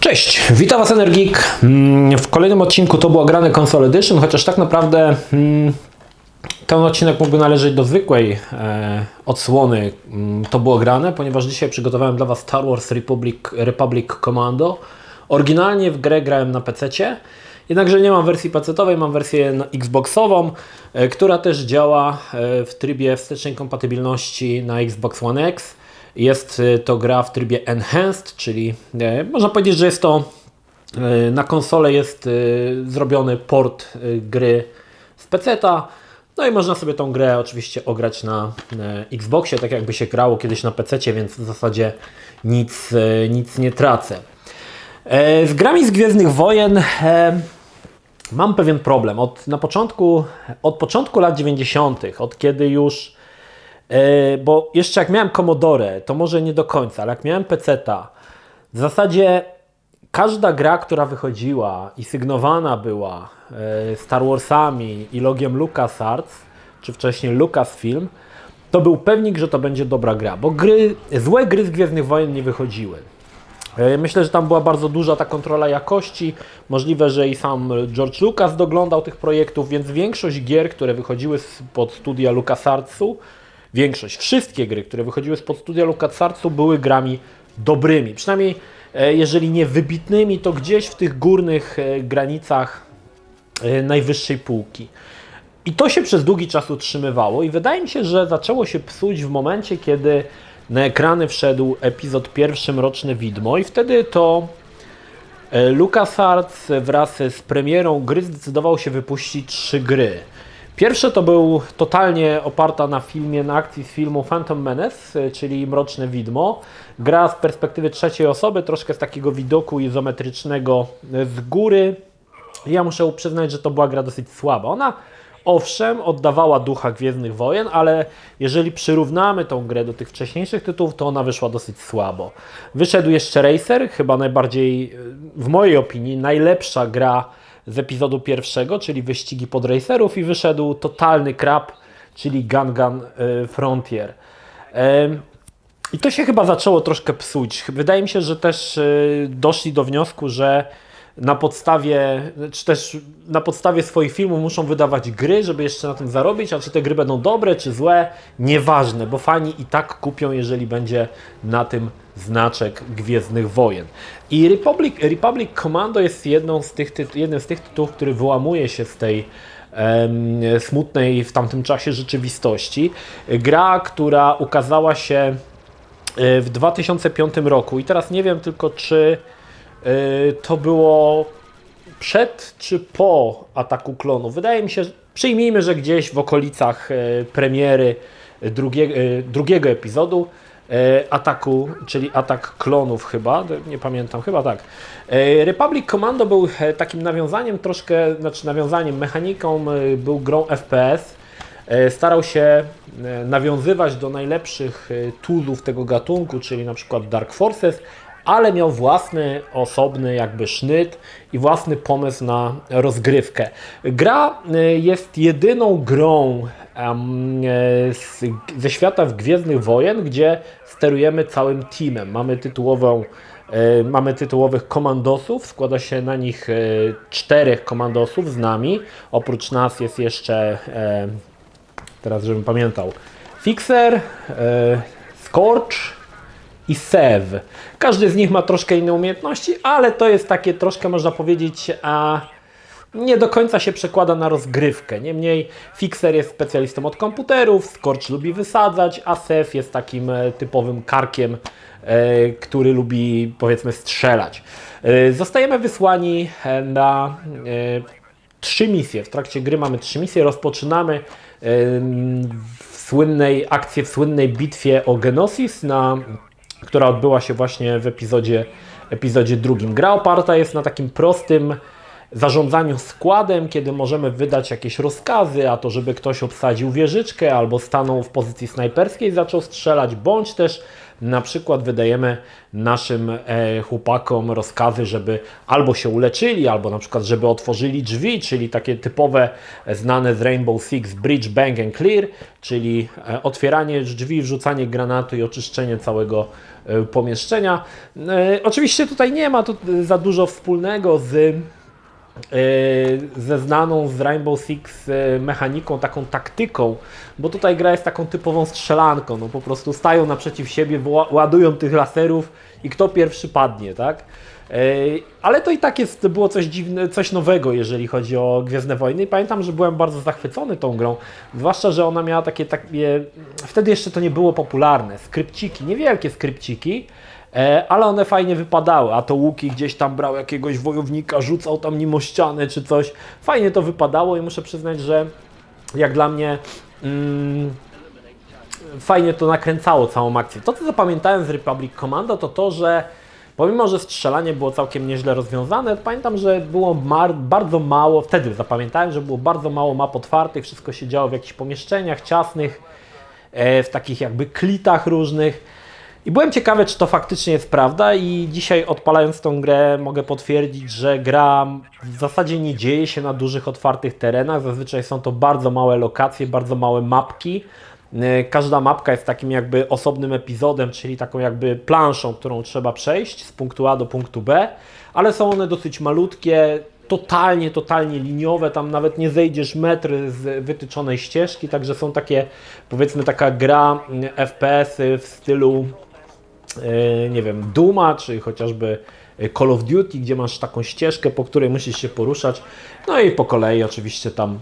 Cześć, witam Was Energik. W kolejnym odcinku To była grane Console Edition, chociaż tak naprawdę ten odcinek mógłby należeć do zwykłej odsłony To było grane, ponieważ dzisiaj przygotowałem dla Was Star Wars Republic Commando. Oryginalnie w grę grałem na PC-cie, jednakże nie mam wersji PC-owej, mam wersję Xboxową, która też działa w trybie wstecznej kompatybilności na Xbox One X. Jest to gra w trybie Enhanced, czyli można powiedzieć, że jest to na konsolę jest zrobiony port gry z PC-ta. No i można sobie tą grę oczywiście ograć na Xboxie, tak jakby się grało kiedyś na PC-cie, więc w zasadzie nic nie tracę. Z grami z Gwiezdnych Wojen mam pewien problem. Od początku lat 90., od kiedy już bo jeszcze jak miałem Commodore, to może nie do końca, ale jak miałem PC-ta, w zasadzie każda gra, która wychodziła i sygnowana była Star Warsami i logiem LucasArts, czy wcześniej Lucasfilm, to był pewnik, że to będzie dobra gra, bo złe gry z Gwiezdnych Wojen nie wychodziły. Myślę, że tam była bardzo duża ta kontrola jakości, możliwe, że i sam George Lucas doglądał tych projektów, więc większość gier, które wychodziły spod studia LucasArtsu, wszystkie gry, które wychodziły spod studia LucasArtsu były grami dobrymi. Przynajmniej jeżeli nie wybitnymi, to gdzieś w tych górnych granicach najwyższej półki. I to się przez długi czas utrzymywało i wydaje mi się, że zaczęło się psuć w momencie, kiedy na ekrany wszedł epizod pierwszy Mroczne Widmo i wtedy to LucasArts wraz z premierą gry zdecydował się wypuścić 3 gry. Pierwsze to był totalnie oparta na akcji z filmu Phantom Menace, czyli Mroczne Widmo. Gra z perspektywy trzeciej osoby, troszkę z takiego widoku izometrycznego z góry. Ja muszę przyznać, że to była gra dosyć słaba. Ona owszem oddawała ducha Gwiezdnych Wojen, ale jeżeli przyrównamy tą grę do tych wcześniejszych tytułów, to ona wyszła dosyć słabo. Wyszedł jeszcze Racer, chyba najbardziej, w mojej opinii, najlepsza gra z epizodu pierwszego, czyli wyścigi podracerów, i wyszedł totalny krap, czyli Gun Frontier. I to się chyba zaczęło troszkę psuć. Wydaje mi się, że też doszli do wniosku, że na podstawie swoich filmów muszą wydawać gry, żeby jeszcze na tym zarobić, a czy te gry będą dobre, czy złe, nieważne, bo fani i tak kupią, jeżeli będzie na tym znaczek Gwiezdnych Wojen. I Republic Commando jest jednym z tych tytułów, który wyłamuje się z tej smutnej w tamtym czasie rzeczywistości. Gra, która ukazała się w 2005 roku i teraz nie wiem tylko, czy to było przed czy po Ataku Klonów. Wydaje mi się, przyjmijmy, że gdzieś w okolicach premiery drugiego epizodu Ataku, czyli Atak Klonów chyba, nie pamiętam, chyba tak. Republic Commando był takim mechaniką, był grą FPS. Starał się nawiązywać do najlepszych toolsów tego gatunku, czyli na przykład Dark Forces, ale miał własny, osobny jakby sznyt i własny pomysł na rozgrywkę. Gra jest jedyną grą ze świata Gwiezdnych Wojen, gdzie sterujemy całym teamem. Mamy tytułowych komandosów, składa się na nich 4 komandosów z nami. Oprócz nas jest jeszcze, teraz żebym pamiętał, Fixer, Scorch i Sev. Każdy z nich ma troszkę inne umiejętności, ale to jest takie troszkę, można powiedzieć, nie do końca się przekłada na rozgrywkę. Niemniej Fixer jest specjalistą od komputerów, Scorch lubi wysadzać, a Sev jest takim typowym karkiem, który lubi, powiedzmy, strzelać. Zostajemy wysłani na 3 misje. W trakcie gry mamy 3 misje. Rozpoczynamy akcję w słynnej bitwie o Geonosis, która odbyła się właśnie w epizodzie drugim. Gra oparta jest na takim prostym zarządzaniu składem, kiedy możemy wydać jakieś rozkazy, a to żeby ktoś obsadził wieżyczkę albo stanął w pozycji snajperskiej i zaczął strzelać, bądź też na przykład wydajemy naszym chłopakom rozkazy, żeby albo się uleczyli, albo na przykład, żeby otworzyli drzwi, czyli takie typowe, znane z Rainbow Six Bridge, Bang and Clear, czyli otwieranie drzwi, wrzucanie granatu i oczyszczenie całego pomieszczenia. Oczywiście tutaj nie ma to za dużo wspólnego ze znaną z Rainbow Six mechaniką, taką taktyką, bo tutaj gra jest taką typową strzelanką, no po prostu stają naprzeciw siebie, ładują tych laserów i kto pierwszy padnie, tak? Ale to i tak było coś dziwne, coś nowego, jeżeli chodzi o Gwiezdne Wojny. I pamiętam, że byłem bardzo zachwycony tą grą, zwłaszcza, że ona miała takie wtedy jeszcze to nie było popularne, skrypciki, niewielkie skrypciki, ale one fajnie wypadały, a to Łuki gdzieś tam brał jakiegoś wojownika, rzucał tam nim o ścianę czy coś. Fajnie to wypadało i muszę przyznać, że jak dla mnie fajnie to nakręcało całą akcję. To, co zapamiętałem z Republic Commando, to, że pomimo, że strzelanie było całkiem nieźle rozwiązane, to pamiętam, że było bardzo mało, wtedy zapamiętałem, że było bardzo mało map otwartych, wszystko się działo w jakichś pomieszczeniach ciasnych, w takich jakby klitach różnych. I byłem ciekawy, czy to faktycznie jest prawda i dzisiaj odpalając tą grę mogę potwierdzić, że gra w zasadzie nie dzieje się na dużych, otwartych terenach. Zazwyczaj są to bardzo małe lokacje, bardzo małe mapki. Każda mapka jest takim jakby osobnym epizodem, czyli taką jakby planszą, którą trzeba przejść z punktu A do punktu B, ale są one dosyć malutkie, totalnie liniowe, tam nawet nie zejdziesz metr z wytyczonej ścieżki, także są takie, powiedzmy, taka gra FPS-y w stylu nie wiem, Duma, czy chociażby Call of Duty, gdzie masz taką ścieżkę, po której musisz się poruszać, no i po kolei oczywiście tam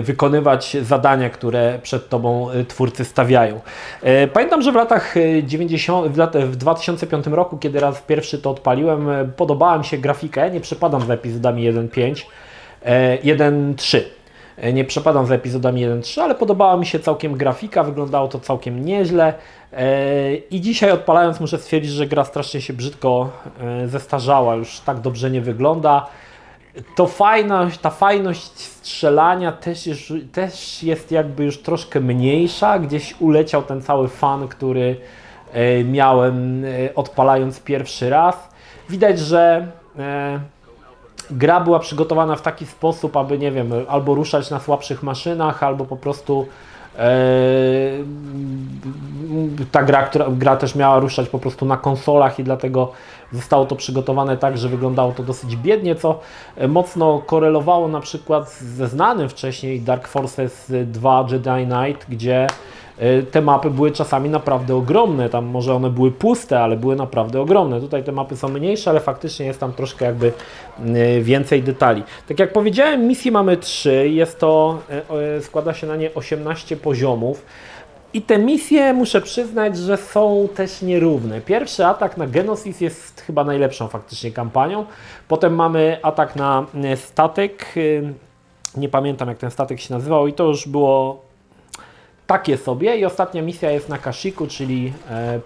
wykonywać zadania, które przed Tobą twórcy stawiają. Pamiętam, że w latach 90, w 2005 roku, kiedy raz pierwszy to odpaliłem, podobała mi się grafika. Ja nie przepadam za epizodami 1.5, 1.3. Nie przepadam za epizodami 1.3, ale podobała mi się całkiem grafika, wyglądało to całkiem nieźle. I dzisiaj odpalając muszę stwierdzić, że gra strasznie się brzydko zestarzała, już tak dobrze nie wygląda. Ta fajność strzelania też jest jakby już troszkę mniejsza, gdzieś uleciał ten cały fan, który miałem odpalając pierwszy raz. Widać, że gra była przygotowana w taki sposób, aby, nie wiem, albo ruszać na słabszych maszynach, albo po prostu ta gra też miała ruszać po prostu na konsolach i dlatego zostało to przygotowane tak, że wyglądało to dosyć biednie, co mocno korelowało na przykład ze znanym wcześniej Dark Forces 2 Jedi Knight, gdzie te mapy były czasami naprawdę ogromne, tam może one były puste, ale były naprawdę ogromne. Tutaj te mapy są mniejsze, ale faktycznie jest tam troszkę jakby więcej detali. Tak jak powiedziałem, misji mamy 3, składa się na nie 18 poziomów. I te misje, muszę przyznać, że są też nierówne. Pierwszy atak na Geonosis jest chyba najlepszą faktycznie kampanią. Potem mamy atak na statek. Nie pamiętam, jak ten statek się nazywał i to już było takie sobie. I ostatnia misja jest na Kashyyyku, czyli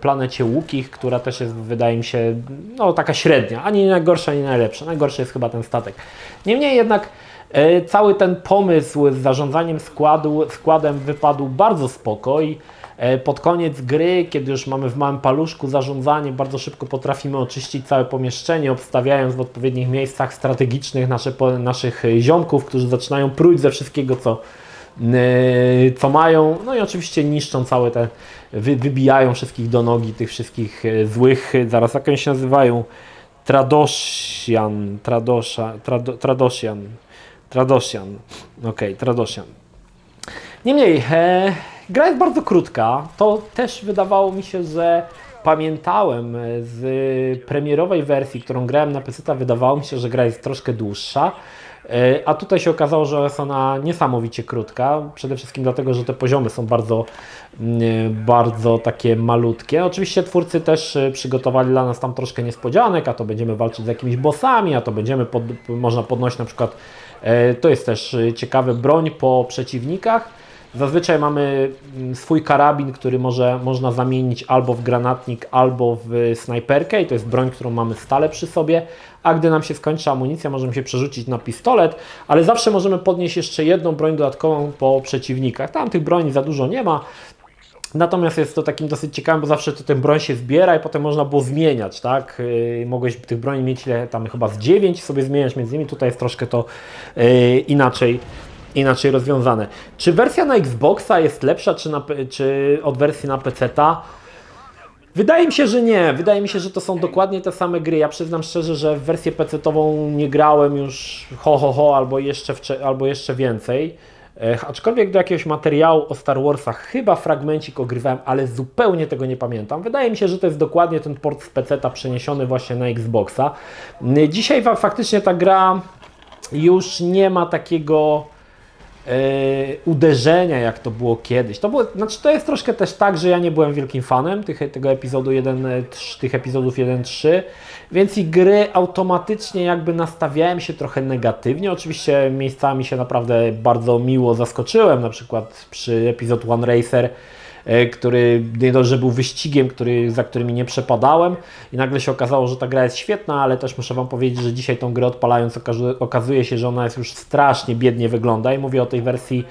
planecie Wookiees, która też jest, wydaje mi się, no taka średnia. Ani najgorsza, ani najlepsza. Najgorszy jest chyba ten statek. Niemniej jednak cały ten pomysł z zarządzaniem składem wypadł bardzo spoko i pod koniec gry, kiedy już mamy w małym paluszku zarządzanie, bardzo szybko potrafimy oczyścić całe pomieszczenie, obstawiając w odpowiednich miejscach strategicznych naszych ziomków, którzy zaczynają próć ze wszystkiego, co mają, no i oczywiście niszczą całe te, wybijają wszystkich do nogi, tych wszystkich złych, zaraz jak oni się nazywają, Tradosian. Okej, Tradosian. Niemniej, gra jest bardzo krótka. To też wydawało mi się, że pamiętałem z premierowej wersji, którą grałem na PC, wydawało mi się, że gra jest troszkę dłuższa. A tutaj się okazało, że jest ona niesamowicie krótka. Przede wszystkim dlatego, że te poziomy są bardzo takie malutkie. Oczywiście twórcy też przygotowali dla nas tam troszkę niespodzianek, a to będziemy walczyć z jakimiś bossami, a to można podnosić na przykład, to jest też ciekawe, broń po przeciwnikach. Zazwyczaj mamy swój karabin, który można zamienić albo w granatnik, albo w snajperkę i to jest broń, którą mamy stale przy sobie, a gdy nam się skończy amunicja, możemy się przerzucić na pistolet, ale zawsze możemy podnieść jeszcze jedną broń dodatkową po przeciwnikach. Tam tych broni za dużo nie ma, Natomiast jest to takim dosyć ciekawym, bo zawsze to ten broń się zbiera i potem można było zmieniać, tak? Mogłeś tych broni mieć tam chyba z 9, sobie zmieniać między nimi. Tutaj jest troszkę to inaczej rozwiązane. Czy wersja na Xboxa jest lepsza, czy od wersji na PC-ta? Wydaje mi się, że nie. Wydaje mi się, że to są dokładnie te same gry. Ja przyznam szczerze, że w wersję PC-tową nie grałem już albo jeszcze więcej. Aczkolwiek do jakiegoś materiału o Star Warsach chyba fragmencik ogrywałem, ale zupełnie tego nie pamiętam. Wydaje mi się, że to jest dokładnie ten port z PC-ta przeniesiony właśnie na Xboxa. Dzisiaj faktycznie ta gra już nie ma takiego uderzenia, jak to było kiedyś. To jest troszkę też tak, że ja nie byłem wielkim fanem tego epizodu 1, tych epizodów 1-3, więc i gry automatycznie jakby nastawiałem się trochę negatywnie. Oczywiście miejscami się naprawdę bardzo miło zaskoczyłem, na przykład przy epizod One Racer, który nie dość, że był wyścigiem, za którymi nie przepadałem i nagle się okazało, że ta gra jest świetna, ale też muszę Wam powiedzieć, że dzisiaj tą grę odpalając okazuje się, że ona jest już strasznie biednie wygląda i mówię o tej wersji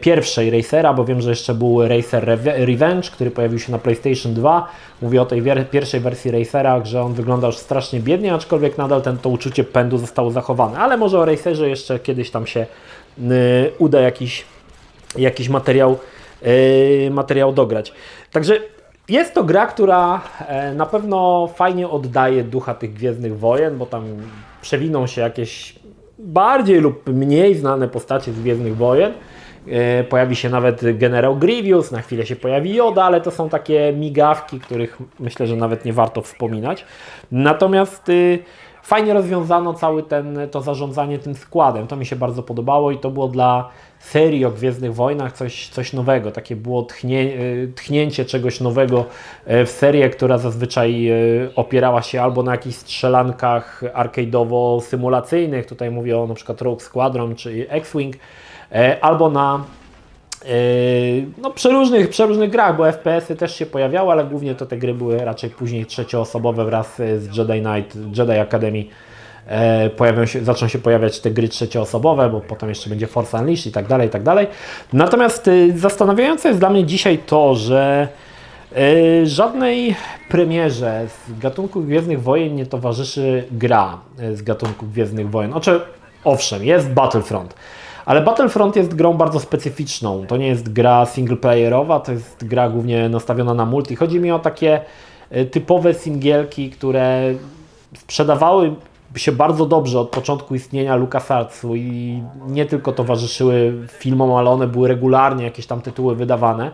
pierwszej Racera, bo wiem, że jeszcze był Racer Revenge, który pojawił się na PlayStation 2. Mówię o tej pierwszej wersji Racera, że on wygląda już strasznie biednie, aczkolwiek nadal to uczucie pędu zostało zachowane, ale może o Racerze jeszcze kiedyś tam się uda jakiś materiał dograć. Także jest to gra, która na pewno fajnie oddaje ducha tych Gwiezdnych Wojen, bo tam przewiną się jakieś bardziej lub mniej znane postacie z Gwiezdnych Wojen. Pojawi się nawet generał Grievous, na chwilę się pojawi Yoda, ale to są takie migawki, których myślę, że nawet nie warto wspominać. Natomiast fajnie rozwiązano to zarządzanie tym składem. To mi się bardzo podobało i to było dla serii o Gwiezdnych Wojnach coś nowego. Takie było tchnięcie czegoś nowego w serię, która zazwyczaj opierała się albo na jakichś strzelankach arcade'owo-symulacyjnych, tutaj mówię o na przykład Rogue Squadron czy X-Wing, albo na przeróżnych grach, bo FPS-y też się pojawiały, ale głównie to te gry były raczej później trzecioosobowe wraz z Jedi Academy. Zaczną się pojawiać te gry trzecioosobowe, bo potem jeszcze będzie Force Unleashed i tak dalej, i tak dalej. Natomiast zastanawiające jest dla mnie dzisiaj to, że żadnej premierze z gatunku Gwiezdnych Wojen nie towarzyszy gra z gatunku Gwiezdnych Wojen. Owszem, jest Battlefront, ale Battlefront jest grą bardzo specyficzną. To nie jest gra singleplayerowa, to jest gra głównie nastawiona na multi. Chodzi mi o takie typowe singielki, które sprzedawały się bardzo dobrze od początku istnienia LucasArtsu i nie tylko towarzyszyły filmom, ale one były regularnie jakieś tam tytuły wydawane,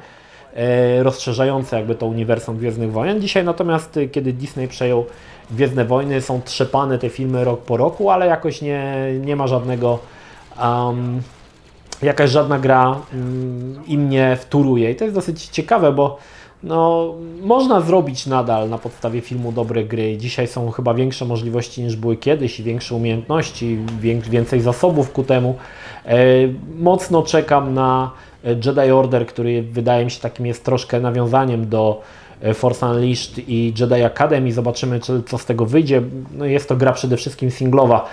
rozszerzające jakby to uniwersum Gwiezdnych Wojen. Dzisiaj natomiast, kiedy Disney przejął Gwiezdne Wojny, są trzepane te filmy rok po roku, ale jakoś nie ma jakaś żadna gra im nie wtóruje i to jest dosyć ciekawe, bo można zrobić nadal na podstawie filmu dobre gry. Dzisiaj są chyba większe możliwości niż były kiedyś i większe umiejętności, więcej zasobów ku temu. Mocno czekam na Jedi Order, który wydaje mi się takim jest troszkę nawiązaniem do Force Unleashed i Jedi Academy. Zobaczymy, co z tego wyjdzie. Jest to gra przede wszystkim singlowa.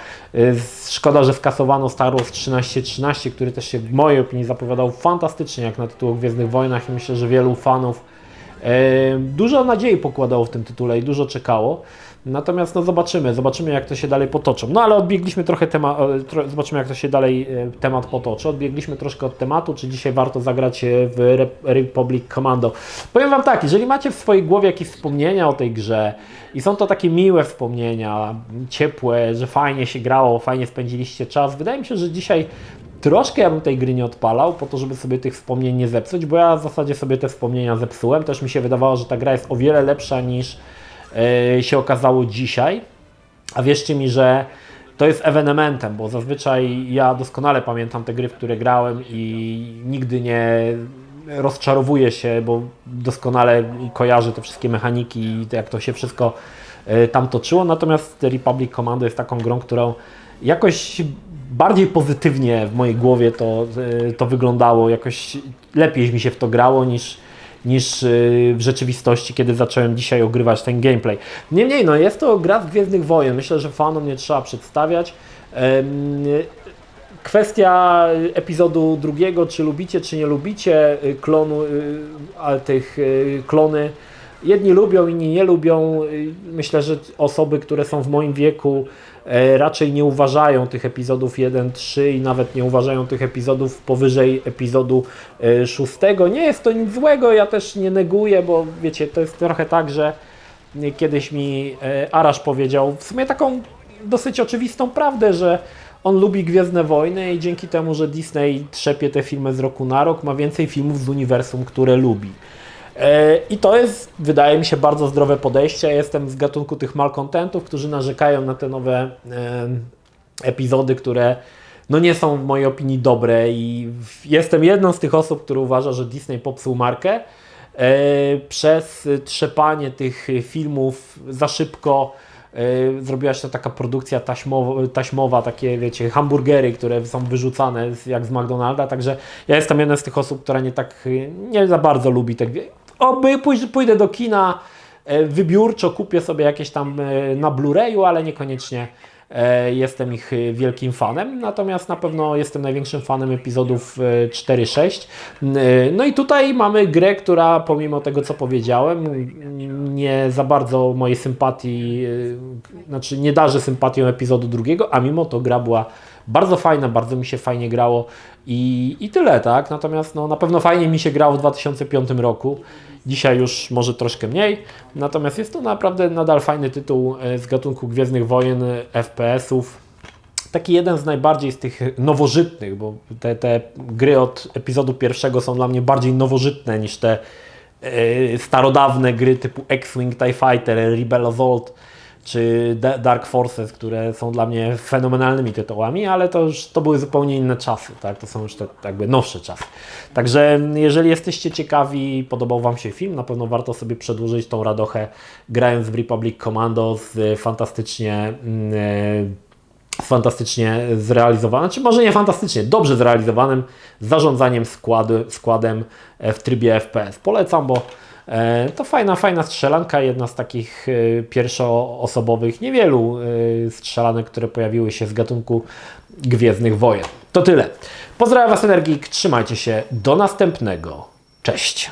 Szkoda, że skasowano Star Wars 1313, który też się w mojej opinii zapowiadał fantastycznie jak na tytuł o Gwiezdnych Wojnach i myślę, że wielu fanów dużo nadziei pokładało w tym tytule i dużo czekało. Natomiast zobaczymy jak to się dalej potoczą. Ale odbiegliśmy trochę zobaczymy jak to się dalej temat potoczy. Odbiegliśmy troszkę od tematu, czy dzisiaj warto zagrać w Republic Commando. Powiem Wam tak, jeżeli macie w swojej głowie jakieś wspomnienia o tej grze i są to takie miłe wspomnienia, ciepłe, że fajnie się grało, fajnie spędziliście czas, wydaje mi się, że dzisiaj troszkę ja bym tej gry nie odpalał, po to, żeby sobie tych wspomnień nie zepsuć, bo ja w zasadzie sobie te wspomnienia zepsułem. Też mi się wydawało, że ta gra jest o wiele lepsza niż się okazało dzisiaj. A wierzcie mi, że to jest ewenementem, bo zazwyczaj ja doskonale pamiętam te gry, w które grałem i nigdy nie rozczarowuję się, bo doskonale kojarzę te wszystkie mechaniki i jak to się wszystko tam toczyło. Natomiast Republic Commando jest taką grą, którą jakoś bardziej pozytywnie w mojej głowie to wyglądało, jakoś lepiej mi się w to grało niż w rzeczywistości, kiedy zacząłem dzisiaj ogrywać ten gameplay. Niemniej, jest to gra z Gwiezdnych Wojen, myślę, że fanom nie trzeba przedstawiać. Kwestia epizodu drugiego, czy lubicie, czy nie lubicie klony. Jedni lubią, inni nie lubią. Myślę, że osoby, które są w moim wieku, raczej nie uważają tych epizodów 1-3 i nawet nie uważają tych epizodów powyżej epizodu 6. Nie jest to nic złego, ja też nie neguję, bo wiecie, to jest trochę tak, że kiedyś mi Arash powiedział w sumie taką dosyć oczywistą prawdę, że on lubi Gwiezdne Wojny i dzięki temu, że Disney trzepie te filmy z roku na rok, ma więcej filmów z uniwersum, które lubi. I to jest, wydaje mi się, bardzo zdrowe podejście. Ja jestem z gatunku tych malcontentów, którzy narzekają na te nowe epizody, które no nie są w mojej opinii dobre i jestem jedną z tych osób, która uważa, że Disney popsuł markę przez trzepanie tych filmów za szybko. Zrobiła się taka produkcja taśmowa, takie wiecie, hamburgery, które są wyrzucane jak z McDonalda, także ja jestem jedną z tych osób, która nie za bardzo lubi te. Pójdę do kina wybiórczo, kupię sobie jakieś tam na Blu-rayu, ale niekoniecznie jestem ich wielkim fanem, natomiast na pewno jestem największym fanem epizodów 4-6. No i tutaj mamy grę, która pomimo tego, co powiedziałem, nie za bardzo mojej sympatii, znaczy nie darzy sympatią epizodu drugiego, a mimo to gra była bardzo fajna, bardzo mi się fajnie grało i tyle, tak? Natomiast no, na pewno fajnie mi się grało w 2005 roku. Dzisiaj już może troszkę mniej, natomiast jest to naprawdę nadal fajny tytuł z gatunku Gwiezdnych Wojen, FPS-ów. Taki jeden z najbardziej z tych nowożytnych, bo te gry od epizodu pierwszego są dla mnie bardziej nowożytne niż te starodawne gry typu X-Wing, TIE Fighter, Rebel Assault czy Dark Forces, które są dla mnie fenomenalnymi tytułami, ale to były zupełnie inne czasy, tak? To są już te jakby nowsze czasy. Także jeżeli jesteście ciekawi, podobał Wam się film, na pewno warto sobie przedłużyć tą radochę grając w Republic Commando z fantastycznie zrealizowanym, czy może nie fantastycznie, dobrze zrealizowanym zarządzaniem składem w trybie FPS. Polecam, bo to fajna strzelanka, jedna z takich pierwszoosobowych, niewielu strzelanek, które pojawiły się z gatunku Gwiezdnych Wojen. To tyle. Pozdrawiam Was, Energik, trzymajcie się, do następnego. Cześć!